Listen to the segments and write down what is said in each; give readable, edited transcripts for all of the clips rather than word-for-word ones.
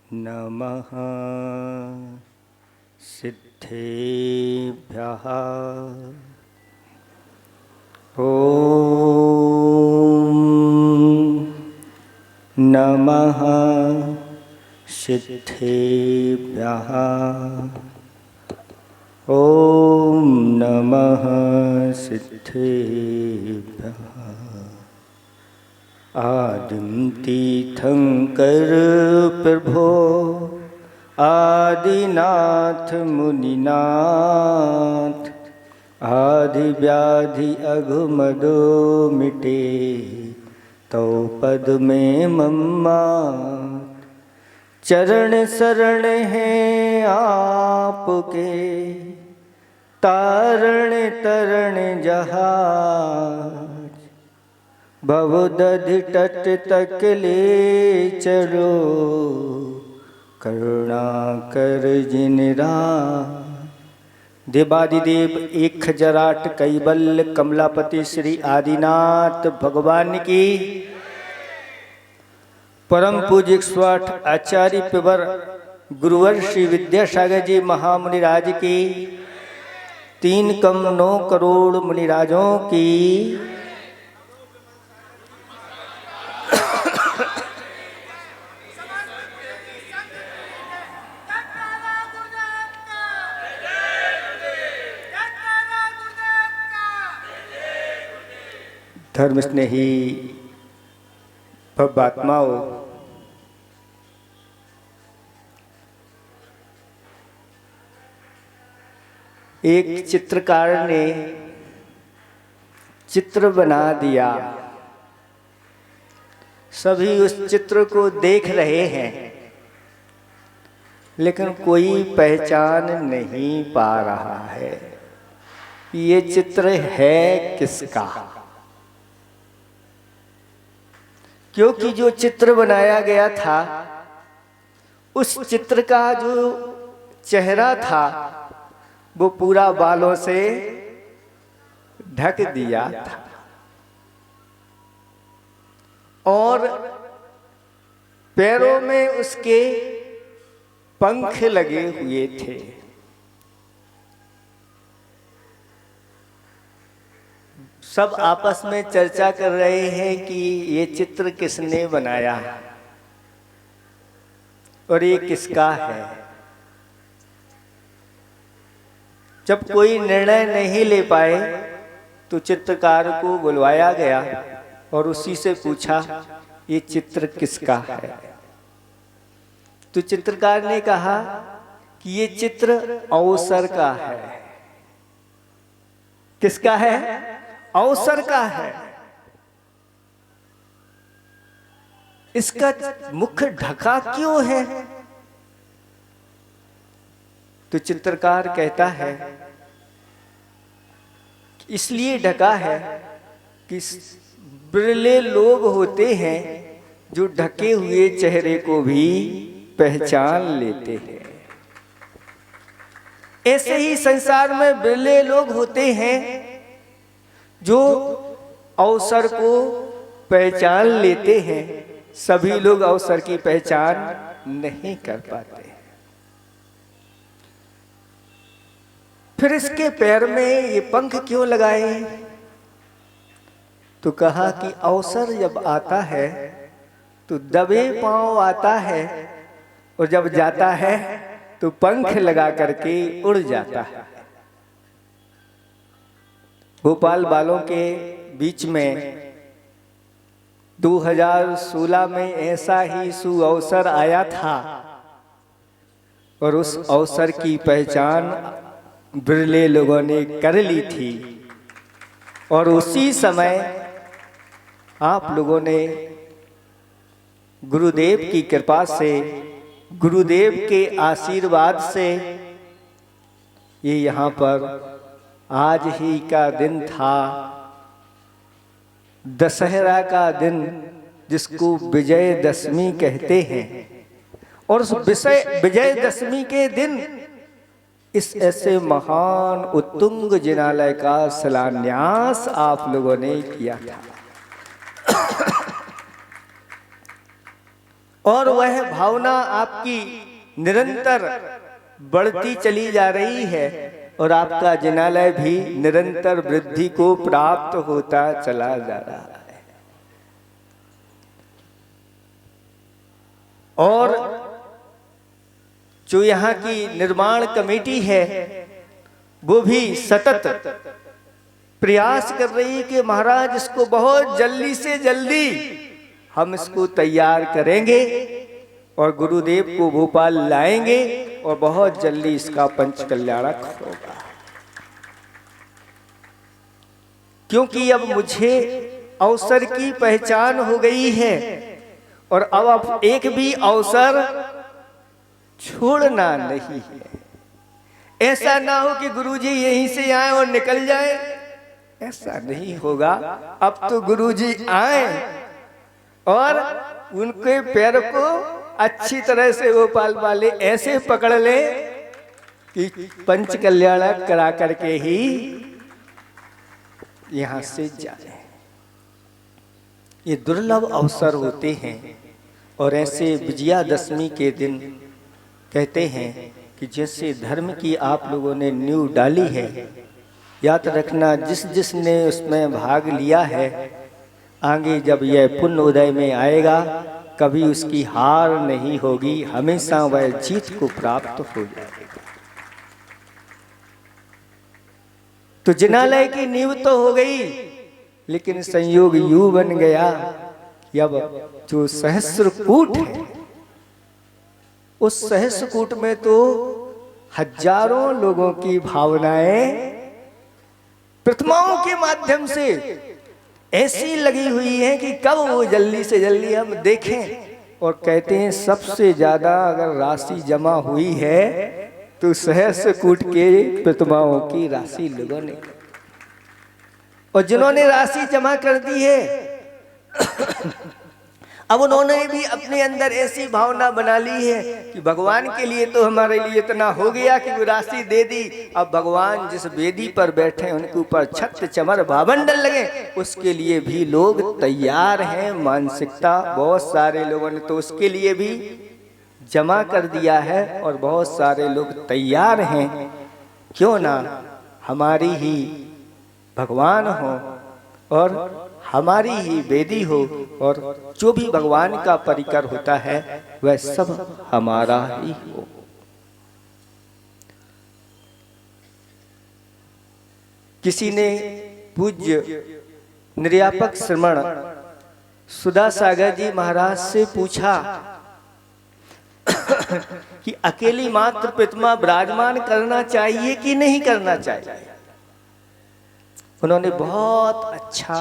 नमः सिद्धेभ्यः। ॐ नमः सिद्धेभ्यः। ॐ नमः सिद्धेभ्यः। आदिं तीर्थंकर प्रभो आदिनाथ मुनिनाथ, आदि व्याधि अघमदो मिटे तो पद में मम्मा। चरण शरण है आपके, तारण तरण जहाज। भवदधि तट तक ले चलो, करुणा कर जिन राह। देवादिदेव 1008 कैबल्य कमलापति श्री आदिनाथ भगवान की, परम पूज्य 108 आचार्य पिवर गुरुवर श्री विद्यासागर जी महामुनि राज की, 3 कम 9 करोड़ मुनिराजों की। धर्म स्नेही भव्यात्माओं, एक चित्रकार ने चित्र बना दिया। सभी उस चित्र को देख रहे हैं, लेकिन कोई पहचान नहीं पा रहा है ये चित्र है किसका। क्योंकि जो चित्र बनाया गया था, उस चित्र का जो चेहरा था वो पूरा बालों से ढक दिया था और पैरों में उसके पंख लगे हुए थे। सब आपस में चर्चा कर रहे हैं कि ये चित्र किसने बनाया और ये किसका है। जब कोई निर्णय नहीं ले पाए तो चित्रकार को बुलवाया गया और उसी से पूछा ये चित्र किसका है। तो चित्रकार ने कहा कि ये चित्र अवसर का है। किसका है? अवसर का है। इसका मुख ढका क्यों है? तो चित्रकार कहता है इसलिए ढका है कि बिरले लोग होते हैं जो ढके हुए चेहरे को भी पहचान लेते हैं। ऐसे ही संसार में बिरले लोग होते हैं जो अवसर को पहचान लेते हैं। सभी लोग अवसर की पहचान नहीं कर पाते। फिर इसके पैर में ये पंख क्यों लगाए? तो कहा कि अवसर जब आता है तो दबे पांव आता है और जब जाता है तो पंख लगा करके उड़ जाता है। भोपाल वालों के बीच में 2016 में ऐसा ही सुअवसर आया था और उस अवसर की पहचान बिरले लोगों ने कर ली थी। और उसी समय आप लोगों ने गुरुदेव की कृपा से, गुरुदेव के आशीर्वाद से ये यहाँ पर आज ही का दिन था, दशहरा का दिन जिसको विजयदशमी कहते हैं। और उस विजयदशमी के दिन इस ऐसे महान उत्तुंग जिनालय का शिलान्यास आप लोगों ने किया था। और वह भावना आपकी निरंतर बढ़ती चली जा रही है और आपका जिनालय भी निरंतर वृद्धि को प्राप्त होता चला जा रहा है। और जो यहाँ की निर्माण कमेटी है वो भी सतत प्रयास कर रही कि महाराज इसको बहुत जल्दी से जल्दी हम इसको तैयार करेंगे और गुरुदेव को भोपाल लाएंगे और बहुत जल्दी इसका पंच कल्याणक होगा। क्योंकि अब मुझे अवसर की पहचान हो गई है और अब एक भी अवसर छोड़ना नहीं है। ऐसा ना हो कि गुरुजी यहीं से आए और निकल जाए, ऐसा नहीं होगा। अब तो गुरुजी आए और उनके पैर को अच्छी तरह से गोपाल वाले ऐसे पकड़ ले कि पंच कल्याणक करा करके ही यहां से जाए। ये दुर्लभ अवसर होते हैं और ऐसे विजयादशमी के दिन कहते हैं कि जैसे धर्म की आप लोगों ने नींव डाली है, याद रखना जिसने उसमें भाग लिया है आगे जब यह पुण्य उदय में आएगा कभी उसकी हार नहीं होगी, हमेशा वह जीत को प्राप्त हो जाएगा। तो जिनालय की नींव तो हो गई, लेकिन संयोग यूं बन गया कि अब जो सहस्त्रकूट है उस सहस्त्रकूट में तो हजारों लोगों की भावनाएं प्रतिमाओं के माध्यम से ऐसी लगी हुई है कि कब वो जल्दी से जल्दी हम देखें। और कहते हैं सबसे ज्यादा अगर राशि जमा हुई है तो सहस्त्रकूट के प्रतिमाओं की राशि लोगों ने, और जिन्होंने राशि जमा कर दी है अब उन्होंने भी अपने अंदर ऐसी भावना बना ली है कि भगवान के लिए तो हमारे लिए इतना हो गया कि वो राशि दे दी। अब भगवान जिस वेदी पर बैठे उनके ऊपर छत चमर भावंडल लगे उसके लिए भी लोग तैयार हैं। मानसिकता बहुत सारे लोगों ने तो उसके लिए भी जमा कर दिया है और बहुत सारे लोग तैयार हैं। क्यों ना हमारी ही भगवान हो और हमारी ही वेदी हो और जो भी भगवान का परिकर होता है वह सब हमारा ही हो। किसी ने पूज्य निर्यापक श्रमण सुधा सागर जी महाराज से पूछा कि अकेली मात्र प्रतिमा विराजमान करना चाहिए कि नहीं करना चाहिए। उन्होंने बहुत अच्छा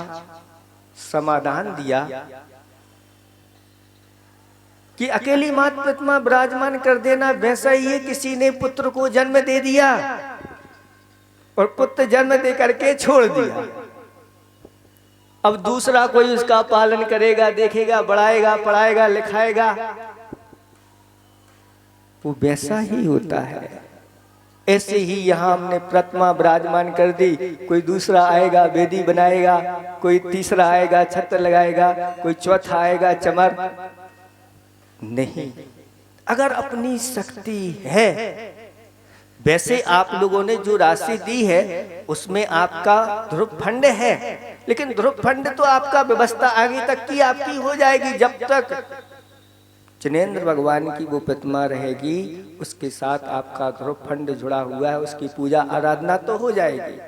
समाधान दिया कि अकेली मात्र प्रतिमा विराजमान कर देना वैसा ही है किसी ने पुत्र को जन्म दे दिया और पुत्र जन्म दे करके छोड़ दिया। अब दूसरा कोई उसका पालन करेगा, देखेगा, बढ़ाएगा, पढ़ाएगा, लिखाएगा, वो वैसा ही होता है। ऐसे ही यहाँ हमने प्रतिमा विराजमान कर दी, कोई दूसरा आएगा वेदी बनाएगा, कोई तीसरा आएगा छत्र लगाएगा, कोई चौथा आएगा चमर। नहीं, अगर अपनी शक्ति है, वैसे आप लोगों ने जो राशि दी है उसमें आपका ध्रुव फंड है, लेकिन ध्रुव फंड तो आपका व्यवस्था आगे तक की आपकी हो जाएगी। जब तक जिनेंद्र भगवान की वो प्रतिमा रहेगी उसके साथ आपका ध्रुव फंड जुड़ा हुआ है, उसकी पूजा आराधना तो हो जाएगी,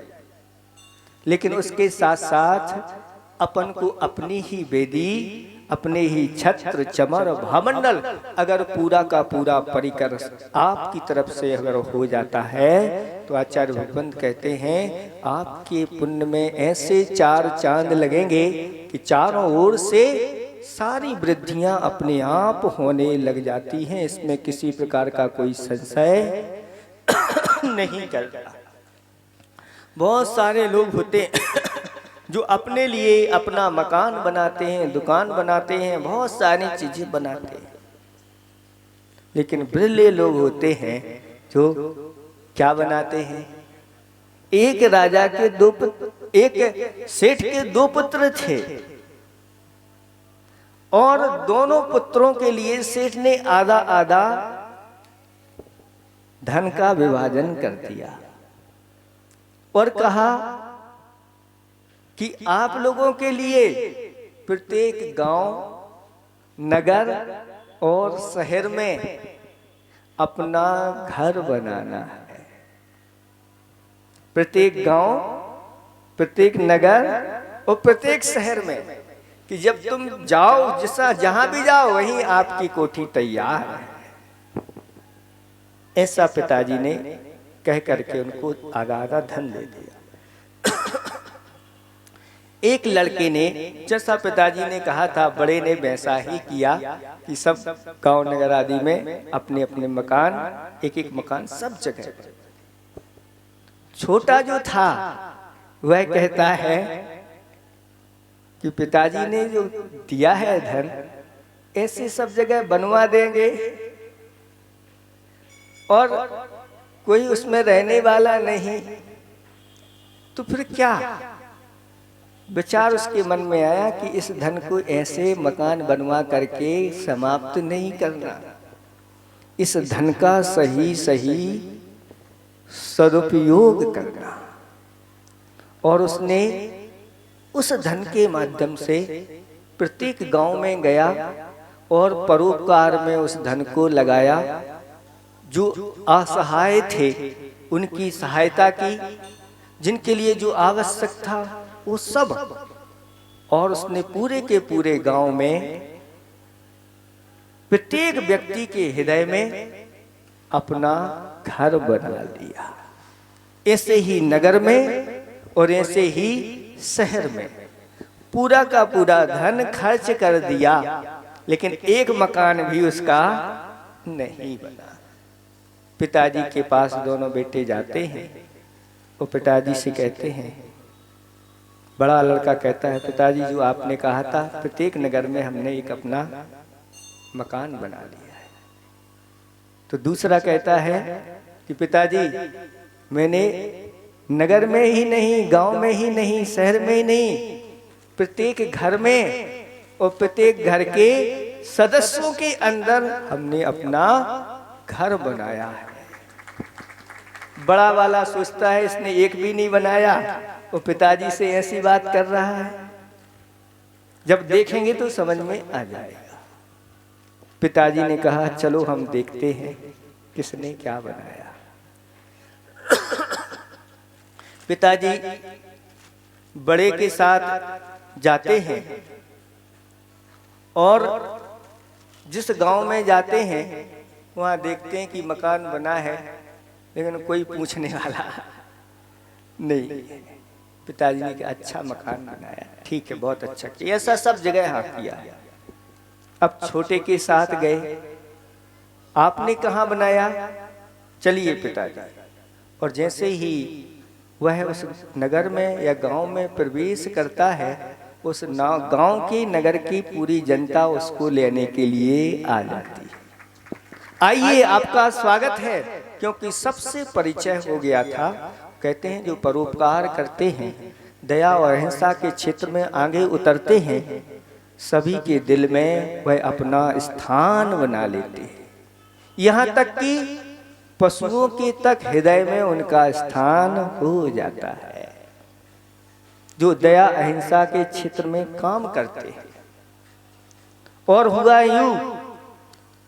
लेकिन उसके साथ साथ अपन को अपनी ही वेदी, अपने ही छत्र चमर भामंडल अगर पूरा का पूरा परिकर आपकी तरफ से अगर हो जाता है तो आचार्य भगवंत कहते हैं आपके पुण्य में ऐसे चार चांद लगेंगे कि चारों ओर से सारी वृद्धियां अपने आप होने लग जाती हैं। इसमें किसी प्रकार का कोई संशय नहीं करता। बहुत सारे लोग होते हैं जो अपने लिए अपना मकान बनाते हैं, दुकान बनाते हैं, बहुत सारी चीजें बनाते हैं, लेकिन बिरले लोग होते हैं जो क्या बनाते हैं। एक राजा के एक सेठ के 2 पुत्र थे और दोनों पुत्रों के लिए सेठ ने आधा आधा धन का विभाजन कर दिया और कहा कि आप लोगों के लिए प्रत्येक गांव, नगर और शहर में अपना घर बनाना है। प्रत्येक गांव, प्रत्येक नगर और प्रत्येक शहर में, कि जब तुम जाओ, जिसा जहां भी जाओ वहीं आपकी कोठी तैयार है। ऐसा पिताजी ने कह करके उनको आधा आधा धन दे दिया। एक लड़के ने, जैसा पिताजी ने कहा था, बड़े ने वैसा ही किया कि सब गांव नगर आदि में अपने अपने मकान, एक एक मकान सब जगह। छोटा जो था वह कहता है कि पिताजी ने जो दिया है धन, ऐसे सब जगह बनवा देंगे और कोई उसमें रहने वाला नहीं, तो फिर क्या? विचार उसके मन में आया कि इस धन को ऐसे मकान बनवा करके समाप्त नहीं करना, इस धन का सही सही सदुपयोग करना। और उसने उस धन के माध्यम से प्रत्येक गांव में गया और परोपकार में उस धन को लगाया। जो असहाय थे उनकी सहायता की, जिनके लिए जो आवश्यक था वो सब। और उसने पूरे के पूरे गांव में प्रत्येक व्यक्ति के हृदय में अपना घर बना लिया। ऐसे ही नगर में और ऐसे ही शहर में पूरा का पूरा धन खर्च कर दिया, लेकिन एक मकान भी उसका नहीं बना। पिताजी के पास दोनों बेटे जाते हैं, वो पिताजी से कहते हैं, बड़ा लड़का कहता है, पिताजी जो आपने कहा था प्रत्येक नगर में हमने एक अपना मकान बना लिया है। तो दूसरा कहता है कि पिताजी मैंने नगर में ही नहीं, गांव में ही नहीं, शहर में ही नहीं, प्रत्येक घर में और प्रत्येक घर के सदस्यों के अंदर हमने अपना घर बनाया है। बड़ा वाला सोचता है इसने एक भी नहीं बनाया, वो पिताजी से ऐसी बात कर रहा है। जब देखेंगे तो समझ में आ जाएगा। पिताजी ने कहा चलो हम देखते हैं किसने क्या बनाया। पिताजी बड़े के साथ जाते हैं और जिस गांव में जाते हैं वहां देखते हैं कि मकान बना है, लेकिन कोई पूछने वाला नहीं। पिताजी ने कहा अच्छा मकान बनाया, ठीक है, बहुत अच्छा किया। ऐसा सब जगह हाँ किया। अब छोटे के साथ गए, आपने कहाँ बनाया? चलिए पिताजी। और जैसे ही वह उस नगर में या गांव में प्रवेश करता है, उस गांव की नगर की पूरी जनता उसको लेने के लिए आ जाती है। आइए आपका स्वागत है, क्योंकि सबसे परिचय हो गया था। कहते हैं जो परोपकार करते हैं, दया और अहिंसा के क्षेत्र में आगे उतरते हैं, सभी के दिल में वह अपना स्थान बना लेते हैं। यहाँ तक कि पशुओं के तक हृदय में उनका स्थान हो जाता है, जो दया अहिंसा के क्षेत्र में काम करते हैं। और हुआ यूं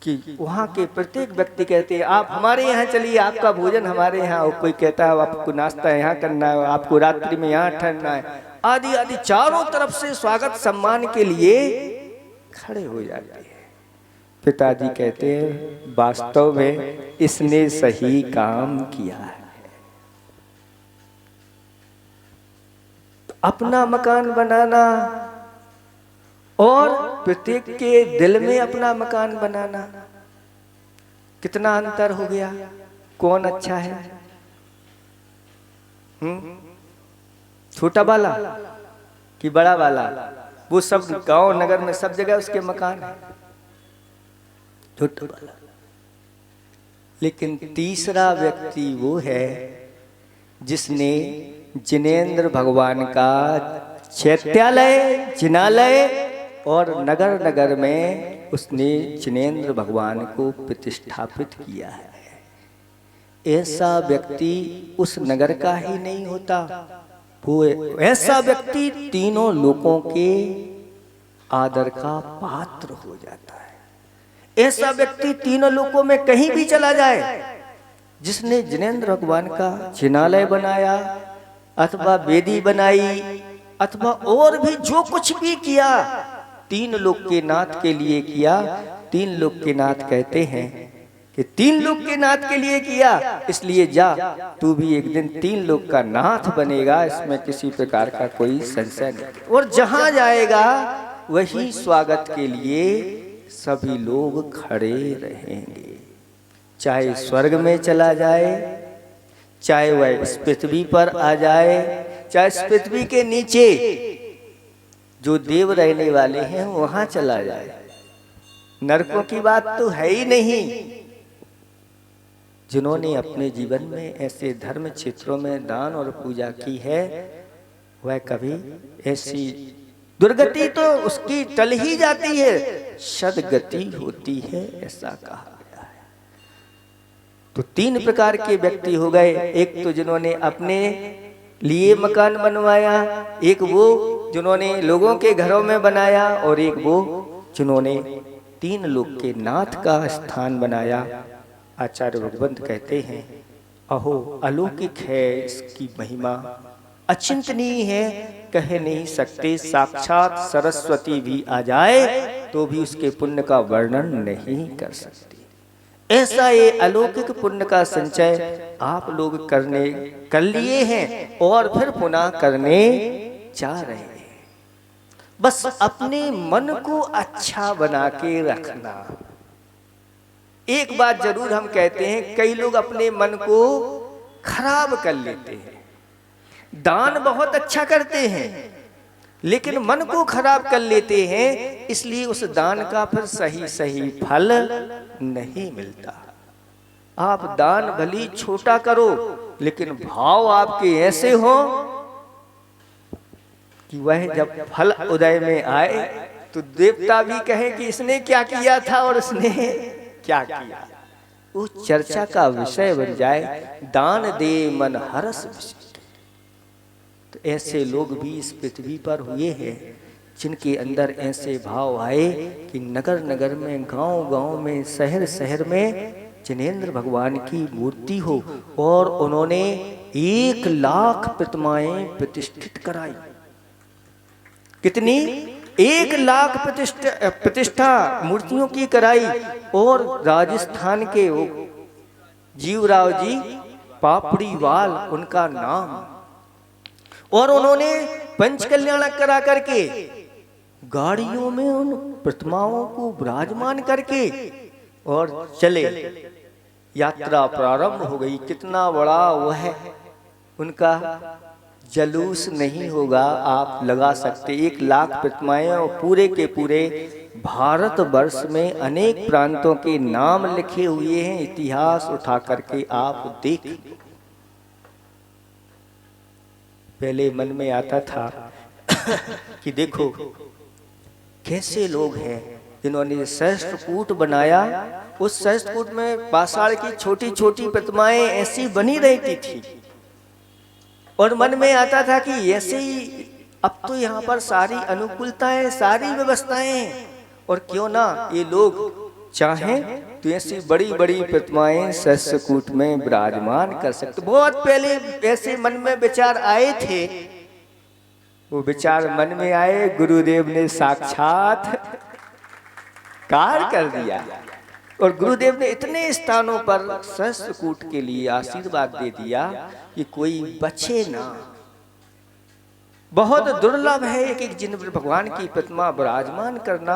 कि वहाँ के प्रत्येक व्यक्ति कहते हैं आप हमारे यहाँ चलिए, आपका भोजन हमारे यहाँ। और कोई कहता है आपको नाश्ता यहाँ करना है, आपको रात्रि में यहाँ ठहरना है, आदि आदि। चारों तरफ से स्वागत सम्मान के लिए खड़े हो जाते हैं। पिताजी कहते हैं वास्तव में इसने सही काम किया है। अपना मकान बनाना और प्रत्येक के दिल में अपना मकान बनाना, कितना अंतर हो गया। कौन अच्छा है? छोटा वाला कि बड़ा वाला? वो सब गांव नगर में सब जगह उसके मकान है, छोटा वाला। लेकिन तीसरा व्यक्ति वो है जिसने जिनेंद्र भगवान का चैत्यालय, जिनालय और नगर नगर में उसने जिनेंद्र भगवान को प्रतिष्ठापित किया है। ऐसा व्यक्ति उस नगर का ही नहीं होता, वो ऐसा व्यक्ति तीनों लोकों के आदर का पात्र हो जाता है। ऐसा व्यक्ति तीनों लोकों में कहीं भी चला जाए, जिसने जिनेंद्र भगवान का जिनालय बनाया अथवा वेदी बनाई अथवा और भी जो कुछ भी किया, तीन लोक के नाथ के लिए किया। तीन लोक के नाथ कहते हैं कि तीन लोक के नाथ के लिए किया, इसलिए जा तू भी एक दिन तीन लोक का नाथ बनेगा, इसमें किसी प्रकार का कोई संशय नहीं। और जहां जाएगा वही स्वागत के लिए सभी लोग खड़े रहेंगे, चाहे स्वर्ग में चला जाए, चाहे वह इस पृथ्वी पर आ जाए, चाहे इस पृथ्वी के नीचे जो देव रहने वाले हैं वहां चला जाए। नरकों की बात तो है ही नहीं। जिन्होंने अपने जीवन में ऐसे धर्म क्षेत्रों में दान और पूजा की है, वह कभी ऐसी दुर्गति तो उसकी टल ही जाती है, सदगति होती है, ऐसा कहा गया है। तो तीन प्रकार के व्यक्ति हो गए। एक तो जिन्होंने अपने लिए मकान बनवाया, एक वो जिन्होंने लोगों के घरों में बनाया, और एक वो जिन्होंने तीन लोक के नाथ का स्थान बनाया। आचार्य भगवंत कहते हैं, अहो अलौकिक है इसकी महिमा, अचिंतनीय है, कह नहीं सकते। साक्षात सरस्वती भी आ जाए तो भी उसके पुण्य का वर्णन नहीं कर सकती। ऐसा ये अलौकिक पुण्य का संचय आप लोग कर लिए हैं और फिर पुनः करने जा रहे हैं। बस अपने मन को अच्छा बना के रखना। एक बात जरूर हम कहते हैं, कई लोग अपने मन को खराब कर लेते हैं। दान बहुत अच्छा करते हैं लेकिन मन को खराब कर लेते हैं, इसलिए उस दान का फिर सही फल नहीं मिलता। आप दान भली छोटा करो, लेकिन भाव आपके ऐसे हो कि वह जब फल उदय में आए तो देवता भी कहे कि इसने क्या किया था और इसने क्या किया, वो चर्चा का विषय बन जाए। दान दे मन हरस विशिष्ट। तो ऐसे लोग भी इस पृथ्वी पर हुए हैं, जिनके अंदर ऐसे भाव आए कि नगर नगर में, गांव गांव में, शहर शहर में जिनेंद्र भगवान की मूर्ति हो, और उन्होंने 1 लाख प्रतिमाएं प्रतिष्ठित कराई। कितनी? 1 लाख प्रतिष्ठा मूर्तियों की कराई। और राजस्थान के वो जीवराव जी पापड़ीवाल उनका नाम, और उन्होंने पंच कल्याण करा करके गाड़ियों में उन प्रतिमाओं को विराजमान करके और चले। यात्रा प्रारंभ हो गई। कितना बड़ा वह उनका जलूस नहीं होगा, आप लगा सकते। 1 लाख प्रतिमाएं और पूरे के पूरे भारत वर्ष में अनेक प्रांतों के नाम लिखे हुए हैं। इतिहास उठा करके आप देख। पहले मन में आता था कि देखो कैसे लोग हैं जिन्होंने सहस्त्रकूट बनाया। उस सहस्त्रकूट में पाषाण की छोटी छोटी प्रतिमाएं ऐसी बनी रहती थी, और मन में आता था कि ऐसे ही अब तो यहाँ पर सारी अनुकूलताएं, सारी व्यवस्थाएं, और क्यों ना ये लोग चाहें तो ऐसी बड़ी बड़ी प्रतिमाएं सहस्त्रकूट में विराजमान कर सकते। बहुत पहले ऐसे मन में विचार आए थे। वो विचार मन में आए, गुरुदेव ने साक्षात्कार कर दिया, और गुरुदेव ने इतने स्थानों पर सहस्त्रकूट के लिए आशीर्वाद दे दिया कि कोई बचे ना। बहुत दुर्लभ है एक जिन भगवान की प्रतिमा विराजमान करना।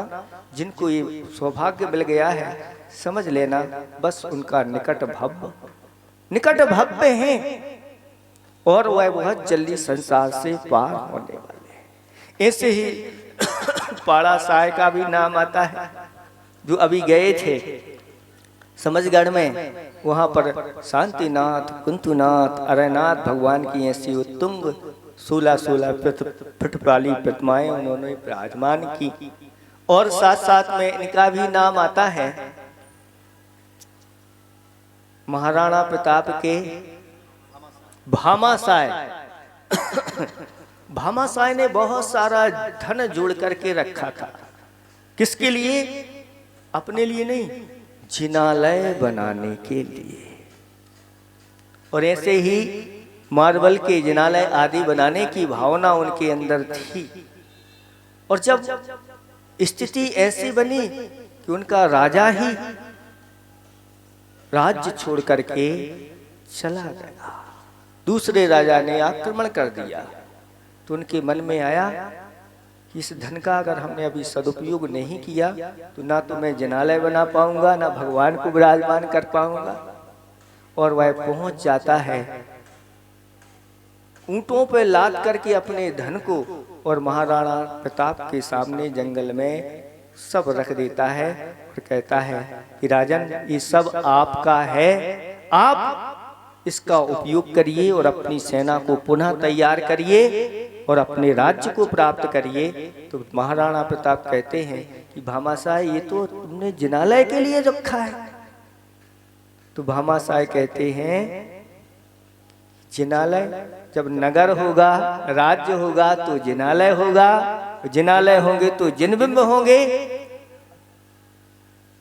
जिनको ये सौभाग्य मिल गया है, समझ लेना बस उनका निकट भव्य है, और वह बहुत जल्दी संसार से पार होने वाले हैं। ऐसे ही पाड़ा साय का भी नाम आता है, जो अभी गए थे समझगढ़ में। वहां पर शांतिनाथ, कुंतुनाथ, अरनाथ भगवान की ऐसी उत्तुंग 16 फुट वाली प्रतिमाएं उन्होंने विराजमान की। और साथ साथ में इनका भी नाम आता है महाराणा प्रताप के भामाशाह। भामाशाह ने बहुत सारा धन जोड़ करके रखा था। किसके लिए? अपने लिए नहीं, जिनालय बनाने के लिए। और ऐसे ही मार्बल के जिनालय आदि बनाने की भावना उनके अंदर थी। और जब स्थिति ऐसी बनी कि उनका राजा ही राज्य छोड़ करके चला गया, दूसरे राजा ने आक्रमण कर दिया, तो उनके मन में आया कि इस धन का अगर हमने अभी सदुपयोग नहीं किया तो ना तो मैं जिनालय बना पाऊंगा, ना भगवान को विराजमान कर पाऊंगा। और वह पहुंच जाता है, ऊंटों पे लाद करके अपने धन को और महाराणा प्रताप के सामने जंगल में सब रख देता है और कहता है कि राजन, ये सब आपका है, आप इसका उपयोग करिए और अपनी सेना को पुनः तैयार करिए और अपने राज्य को प्राप्त करिए। तो महाराणा प्रताप कहते हैं कि भामाशाह, ये तो तुमने जिनालय के लिए रखा है। तो भामाशाह कहते हैं जिनालय, जब नगर होगा, राज्य होगा तो जिनालय होगा, जिनालय होंगे तो जिनबिंब होंगे,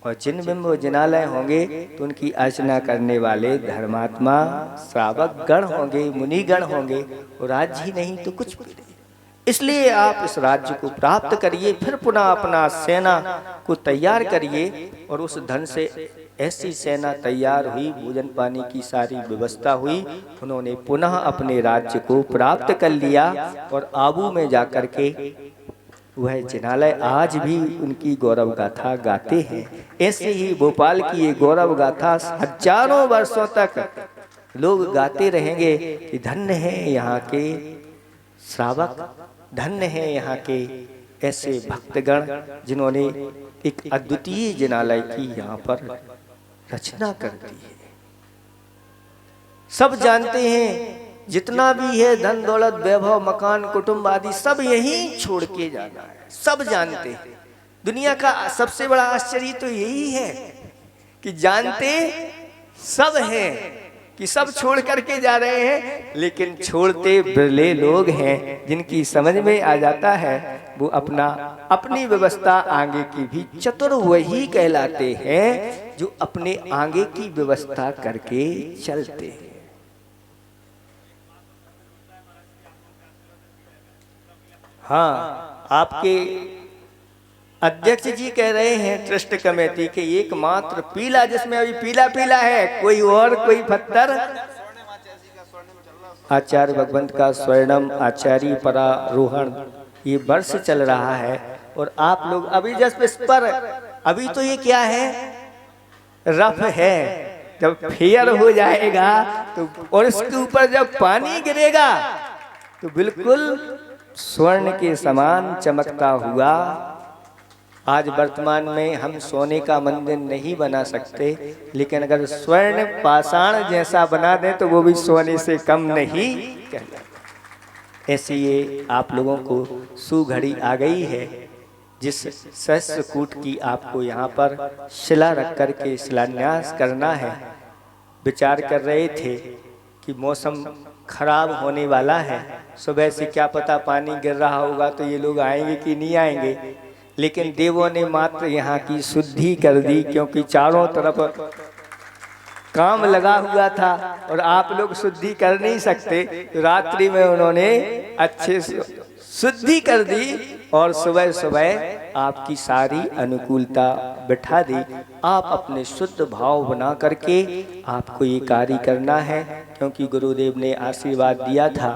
और जिनबिंब और जिनालय होंगे तो उनकी अर्चना करने वाले धर्मात्मा श्रावक गण होंगे, मुनिगण होंगे, और राज्य ही नहीं तो कुछ भी नहीं। इसलिए आप इस राज्य को प्राप्त करिए, फिर पुनः अपना सेना को तैयार करिए। और उस धन से ऐसी सेना तैयार हुई, भोजन पानी की सारी व्यवस्था हुई, उन्होंने पुनः अपने राज्य को प्राप्त कर लिया। और आबू में जाकर के वह जिनालय आज भी उनकी गौरव गाथा गाते हैं। ऐसे ही भोपाल की ये गौरव गाथा हजारों वर्षों तक लोग गाते रहेंगे कि धन्य है यहाँ के श्रावक, धन्य है यहाँ के ऐसे भक्तगण जिन्होंने एक अद्वितीय जिनालय की यहाँ पर रचना कर दी है। सब जानते हैं जितना भी है धन दौलत वैभव मकान कुटुंब आदि सब यहीं छोड़ के जाना है, सब जानते हैं। दुनिया का सबसे बड़ा आश्चर्य तो यही है कि जानते सब हैं कि सब छोड़ करके जा रहे हैं, लेकिन छोड़ते बिरले लोग हैं जिनकी समझ में आ जाता है वो अपनी व्यवस्था आगे की भी चतुर वही कहलाते हैं जो अपने आगे की व्यवस्था करके चलते हैं। हाँ, आपके अध्यक्ष जी कह रहे हैं ट्रस्ट कमेटी के एकमात्र पीला, जिसमें अभी पीला पीला है, कोई और कोई पत्थर, आचार्य भगवंत का स्वर्णम आचार्य परारोहण ये वर्ष चल रहा है। और आप लोग अभी जस्ट इस पर, अभी तो ये क्या है, रफ है, जब फेयर हो जाएगा तो और इसके ऊपर जब पानी गिरेगा तो बिल्कुल स्वर्ण के समान चमकता हुआ। आज वर्तमान में हम सोने का मंदिर नहीं बना सकते, लेकिन अगर स्वर्ण पाषाण जैसा बना दें तो वो भी सोने से कम नहीं कहलाता। ऐसे ये आप लोगों को सुघड़ी आ गई है जिस सहस्त्रकूट की आपको यहाँ पर शिला रख कर के शिलान्यास करना है। विचार कर रहे थे कि मौसम खराब होने वाला है, सुबह से क्या पता पानी गिर रहा होगा तो ये लोग आएंगे कि नहीं आएंगे, लेकिन देवों ने मात्र यहाँ की शुद्धि कर दी, क्योंकि चारों तरफ काम लगा हुआ था और आप लोग शुद्धि कर नहीं सकते। तो रात्रि में उन्होंने अच्छे से शुद्धि कर दी और सुबह सुबह आपकी सारी अनुकूलता बिठा दी। आप अपने शुद्ध भाव बना करके आपको ये कार्य करना है, क्योंकि गुरुदेव ने आशीर्वाद दिया था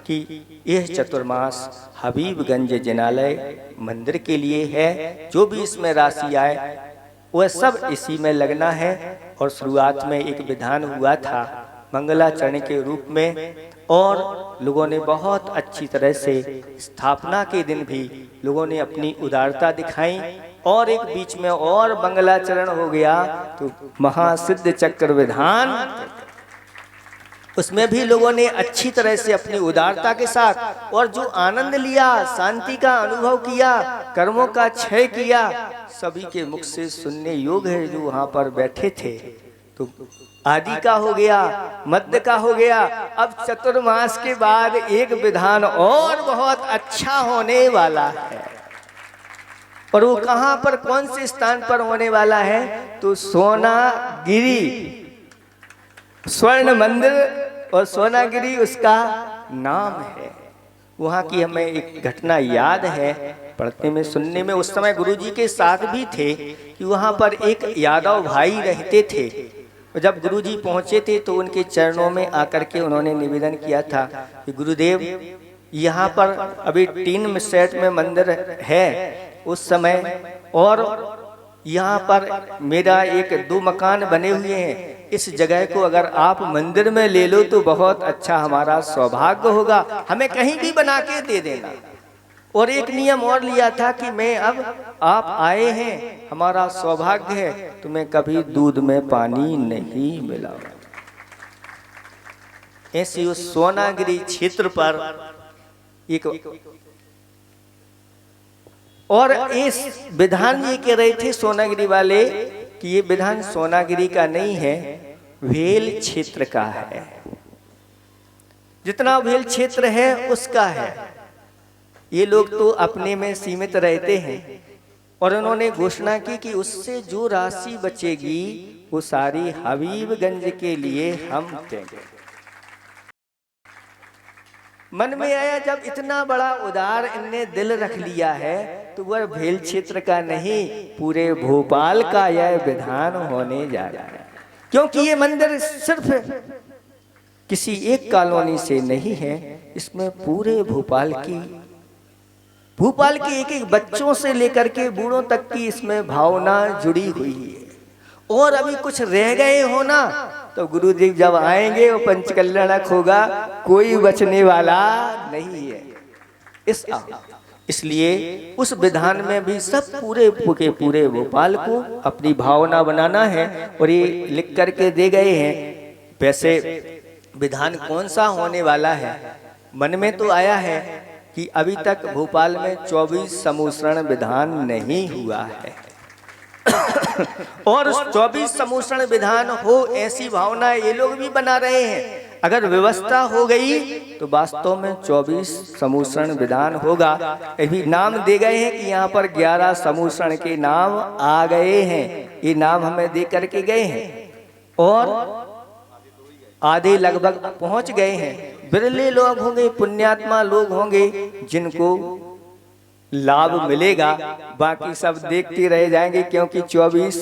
कि यह चतुर्मास हबीबगंज जिनालय मंदिर के लिए है। जो भी इसमें राशि आए वह सब इसी में लगना है। और शुरुआत में एक विधान हुआ था मंगलाचरण के रूप में, और लोगों ने बहुत अच्छी तरह से स्थापना के दिन भी लोगों ने अपनी उदारता दिखाई। और एक बीच में और मंगलाचरण हो गया तो महासिद्ध चक्र विधान, उसमें भी लोगों ने अच्छी तरह से अपनी उदारता के साथ और जो आनंद लिया, शांति का अनुभव किया, कर्मों का क्षय किया, सभी के मुख से सुनने योग्य है जो वहां पर बैठे थे। तो आदि का हो गया, मध्य का हो गया, अब चतुर्मास के बाद एक विधान और बहुत अच्छा होने वाला है। और वो कहां पर, कौन से स्थान पर होने वाला है? तो सोनागिरी स्वर्ण मंदिर, और सोनागिरी उसका नाम है। वहां की हमें एक घटना याद है, पढ़ने में सुनने में। उस समय गुरुजी के साथ भी थे कि वहां पर एक यादव भाई रहते थे। जब गुरुजी पहुंचे थे तो उनके चरणों में आकर के उन्होंने निवेदन किया था कि गुरुदेव, यहाँ पर अभी 3 सेट में मंदिर है उस समय, और यहाँ पर मेरा 1-2 मकान बने हुए हैं। इस जगह को अगर आप मंदिर में ले लो तो बहुत अच्छा हमारा सौभाग्य होगा, हमें कहीं भी बना के दे देना। और एक नियम और लिया था कि मैं, अब आप आए हैं, हमारा सौभाग्य है, तुम्हें कभी दूध में पानी नहीं मिलाऊंगा। ऐसी उस सोनागिरी क्षेत्र पर एक, और इस विधान ये कह रहे थे सोनागिरी वाले कि ये विधान सोनागिरी का नहीं है, भेल क्षेत्र का है। जितना भेल क्षेत्र है उसका है। ये लोग तो अपने में सीमित रहते हैं, और उन्होंने घोषणा की कि उससे जो राशि बचेगी वो सारी हबीबगंज के लिए हम देंगे। मन में आया जब इतना बड़ा उदार इनने दिल रख लिया है तो वह भेल क्षेत्र का नहीं, पूरे भोपाल का यह विधान होने जा रहा है। क्योंकि ये मंदिर सिर्फ किसी एक कॉलोनी से नहीं है, इसमें पूरे भोपाल के एक बच्चों से लेकर के बूढ़ों तक की इसमें भावना जुड़ी हुई है। और अभी कुछ रह गए हो ना तो गुरुजी जब आएंगे वो पंचकल्याणक होगा, कोई बचने वाला नहीं है। इसलिए उस विधान में भी सब पूरे के पूरे भोपाल को अपनी भावना बनाना है, और ये लिख करके दे गए हैं। वैसे विधान कौन सा होने वाला है, मन में तो आया है कि अभी तक भोपाल में 24 समूषण विधान नहीं हुआ है। और 24 समूषण विधान हो ऐसी भावना ये लोग भी बना रहे हैं। अगर व्यवस्था हो गई तो वास्तव में 24 समूषण विधान होगा। अभी नाम दे गए हैं कि यहाँ पर 11 समूषण के नाम आ गए हैं, ये नाम हमें दे करके गए हैं, और आधे लगभग पहुंच गए हैं। बिरले लोग होंगे, पुण्यात्मा लोग होंगे जिनको लाभ मिलेगा, बाकी सब देखते रह जाएंगे। क्योंकि 24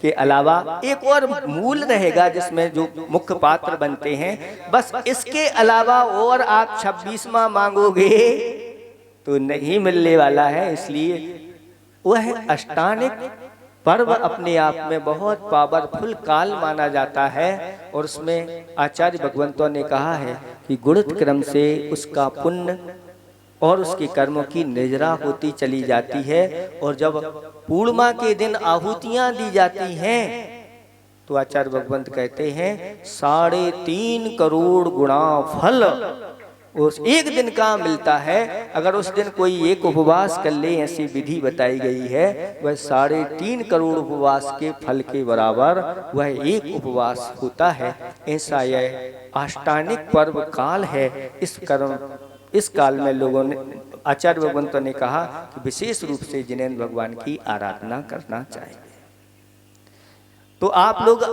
के अलावा एक और मूल रहेगा जिसमें जो मुख्य पात्र बनते हैं, बस इसके अलावा और आप 26वां मांगोगे तो नहीं मिलने वाला है। इसलिए वह अष्टानिक पर्व अपने आप में बहुत पावरफुल काल माना जाता है। और उसमें आचार्य भगवंतों ने कहा है कि गुणित क्रम से उसका पुण्य और उसके कर्मों की निजरा होती चली जाती है। और जब पूर्णिमा के दिन आहुतियां दी जाती हैं तो आचार्य भगवंत कहते हैं 3.5 करोड़ गुणा फल उस एक दिन का मिलता है। अगर उस दिन कोई एक उपवास कर ले, ऐसी विधि बताई गई है, वह 3.5 करोड़ उपवास के फल के बराबर वह एक उपवास होता है। ऐसा यह अष्टानिक पर्व काल है। इस काल में लोगों ने, आचार्य भगवंतों ने कहा कि विशेष रूप से जिनेंद्र भगवान की आराधना करना चाहिए। तो आप लोग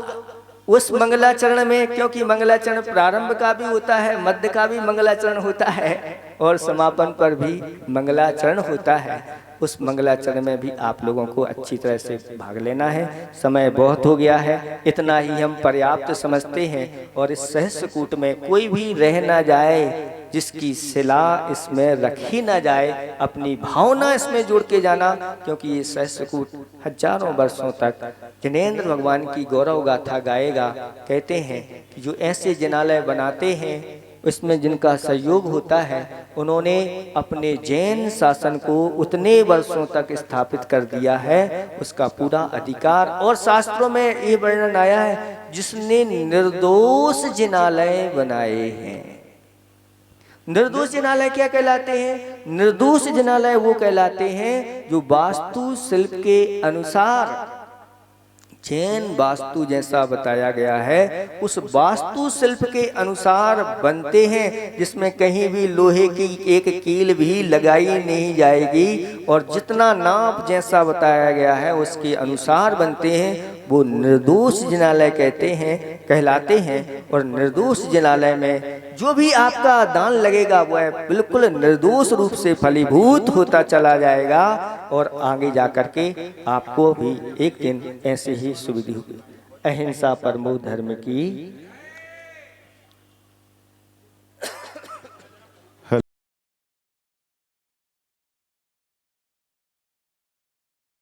उस मंगलाचरण में, क्योंकि मंगलाचरण प्रारंभ का भी होता है, मध्य का भी मंगलाचरण होता है, और समापन पर भी मंगलाचरण होता है, उस मंगलाचरण में भी आप लोगों को अच्छी तरह से भाग लेना है। समय बहुत हो गया है, इतना ही हम पर्याप्त समझते हैं। और इस सहस्त्रकूट में कोई भी रह ना जाए जिसकी शिला इसमें रखी ना जाए, अपनी भावना इसमें जोड़ के जाना। क्योंकि ये सहस्त्रकूट हजारों वर्षों तक जिनेंद्र भगवान की गौरव गाथा गाएगा। कहते हैं कि जो ऐसे जिनालय बनाते हैं इसमें जिनका सहयोग होता है, उन्होंने अपने जैन शासन को उतने वर्षों तक स्थापित कर दिया है, उसका पूरा अधिकार। और शास्त्रों में ये वर्णन आया है जिसने निर्दोष जिनालय बनाए हैं। निर्दोष जिनालय क्या कहलाते हैं? निर्दोष जिनालय वो कहलाते हैं जो वास्तु शिल्प के अनुसार, जैन वास्तु जैसा बताया गया है उस वास्तु शिल्प के अनुसार बनते हैं, जिसमें कहीं भी लोहे की एक कील भी लगाई नहीं जाएगी, और जितना नाप जैसा बताया गया है उसके अनुसार बनते हैं, वो निर्दोष जिनालय कहलाते हैं। और निर्दोष जिनालय में जो भी आपका दान लगेगा वह बिल्कुल निर्दोष रूप से फलीभूत होता चला जाएगा, और आगे जाकर के आपको भी एक दिन ऐसे ही सुविधि होगी। अहिंसा परमो धर्म की